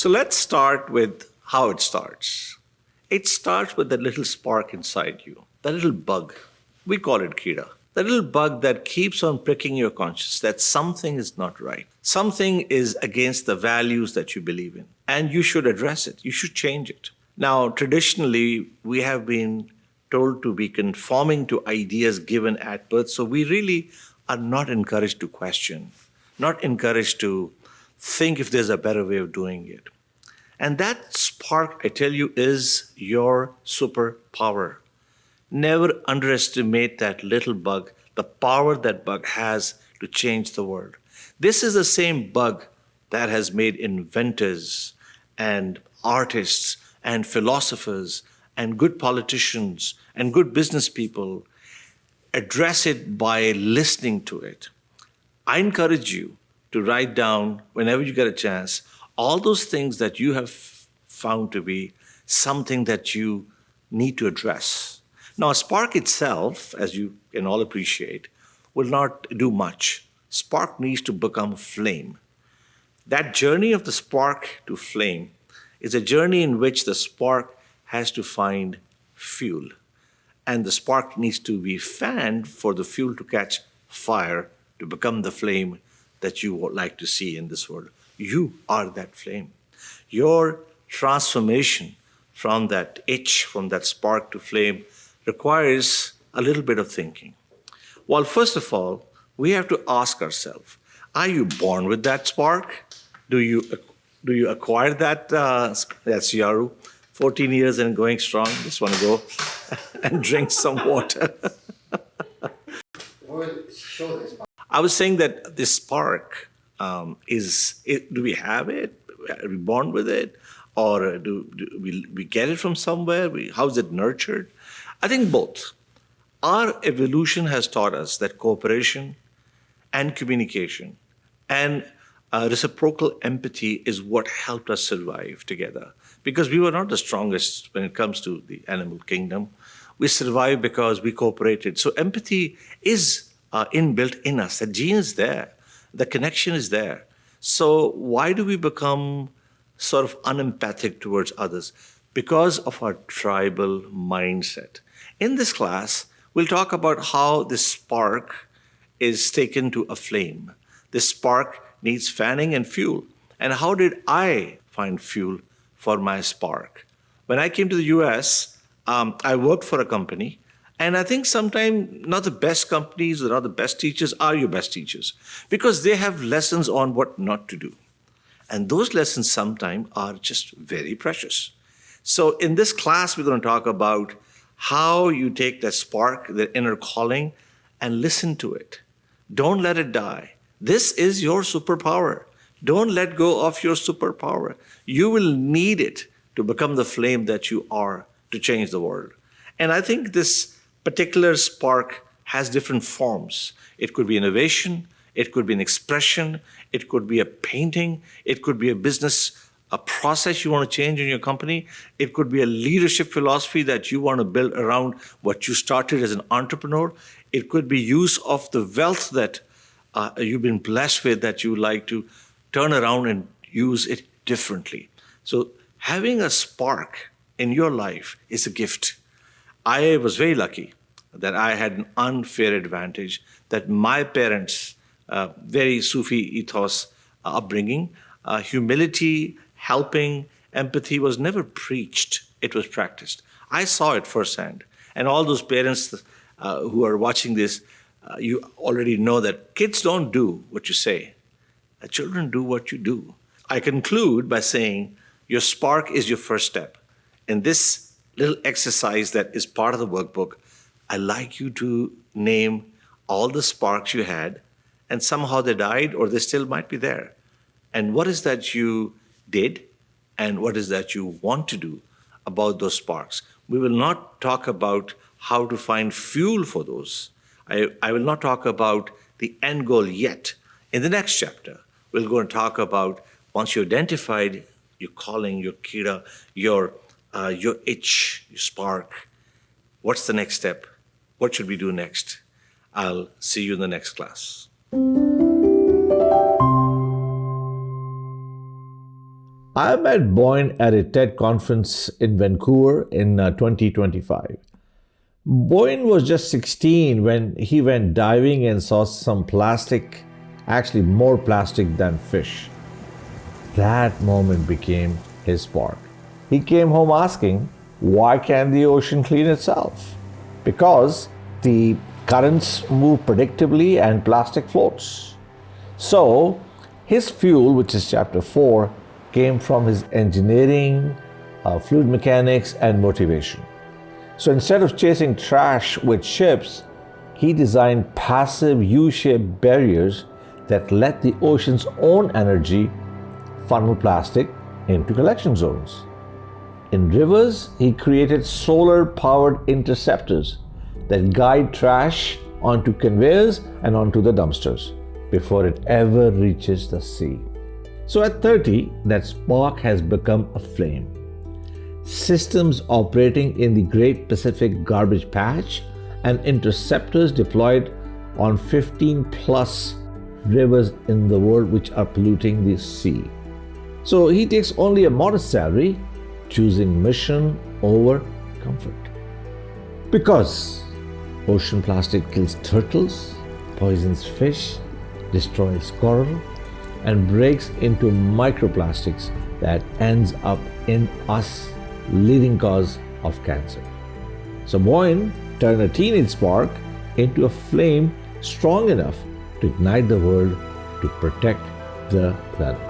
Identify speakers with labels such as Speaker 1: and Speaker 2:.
Speaker 1: So let's start with how it starts. It starts with that little spark inside you, that little bug. We call it Kira. That little bug that keeps on pricking your conscience that something is not right. Something is against the values that you believe in. And you should address it. You should change it. Now, traditionally, we have been told to be conforming to ideas given at birth. So we really are not encouraged to question, not encouraged to think if there's a better way of doing it. And that spark, I tell you, is your superpower. Never underestimate that little bug, the power that bug has to change the world. This is the same bug that has made inventors and artists and philosophers and good politicians and good business people address it by listening to it. I encourage you to write down, whenever you get a chance, all those things that you have found to be something that you need to address. Now, a spark itself, as you can all appreciate, will not do much. Spark needs to become flame. That journey of the spark to flame is a journey in which the spark has to find fuel. And the spark needs to be fanned for the fuel to catch fire, to become the flame that you would like to see in this world. You are that flame. Your transformation from that itch, from that spark to flame, requires a little bit of thinking. Well, first of all, we have to ask ourselves, are you born with that spark? Do you acquire that? That's Yaru, 14 years and going strong. Just want to go and drink some water. I was saying that this spark do we have it? Are we born with it? Or do we get it from somewhere? How is it nurtured? I think both. Our evolution has taught us that cooperation and communication and reciprocal empathy is what helped us survive together. Because we were not the strongest when it comes to the animal kingdom. We survived because we cooperated. So empathy is inbuilt in us. The gene is there. The connection is there. So why do we become sort of unempathic towards others? Because of our tribal mindset. In this class, we'll talk about how this spark is taken to a flame. This spark needs fanning and fuel. And how did I find fuel for my spark? When I came to the US, I worked for a company. And I think sometimes not the best companies or not the best teachers are your best teachers because they have lessons on what not to do. And those lessons sometimes are just very precious. So in this class, we're going to talk about how you take that spark, the inner calling, and listen to it. Don't let it die. This is your superpower. Don't let go of your superpower. You will need it to become the flame that you are to change the world. And I think this particular spark has different forms. It could be innovation, it could be an expression, it could be a painting, it could be a business, a process you want to change in your company, it could be a leadership philosophy that you want to build around what you started as an entrepreneur, it could be use of the wealth that you've been blessed with that you like to turn around and use it differently. So having a spark in your life is a gift. I was very lucky that I had an unfair advantage, that my parents, very Sufi ethos upbringing, humility, helping, empathy was never preached, it was practiced. I saw it firsthand. And all those parents who are watching this, you already know that kids don't do what you say. Children do what you do. I conclude by saying your spark is your first step. In this little exercise that is part of the workbook, I'd like you to name all the sparks you had, and somehow they died or they still might be there. And what is that you did, and what is that you want to do about those sparks? We will not talk about how to find fuel for those. I will not talk about the end goal yet. In the next chapter, we'll go and talk about once you identified your calling, your kira, your itch, your spark, what's the next step? What should we do next? I'll see you in the next class.
Speaker 2: I met Boyne at a TED conference in Vancouver in 2025. Boyne was just 16 when he went diving and saw some plastic, actually more plastic than fish. That moment became his spark. He came home asking, why can't the ocean clean itself? Because the currents move predictably and plastic floats. So, his fuel, which is chapter 4, came from his engineering, fluid mechanics, and motivation. So instead of chasing trash with ships, he designed passive U-shaped barriers that let the ocean's own energy funnel plastic into collection zones. In rivers, he created solar-powered interceptors that guide trash onto conveyors and onto the dumpsters before it ever reaches the sea. So at 30, that spark has become a flame. Systems operating in the Great Pacific Garbage Patch and interceptors deployed on 15 plus rivers in the world which are polluting the sea. So he takes only a modest salary, choosing mission over comfort. Because ocean plastic kills turtles, poisons fish, destroys coral, and breaks into microplastics that ends up in us, leading cause of cancer. So Boyne turned a teenage spark into a flame strong enough to ignite the world to protect the planet.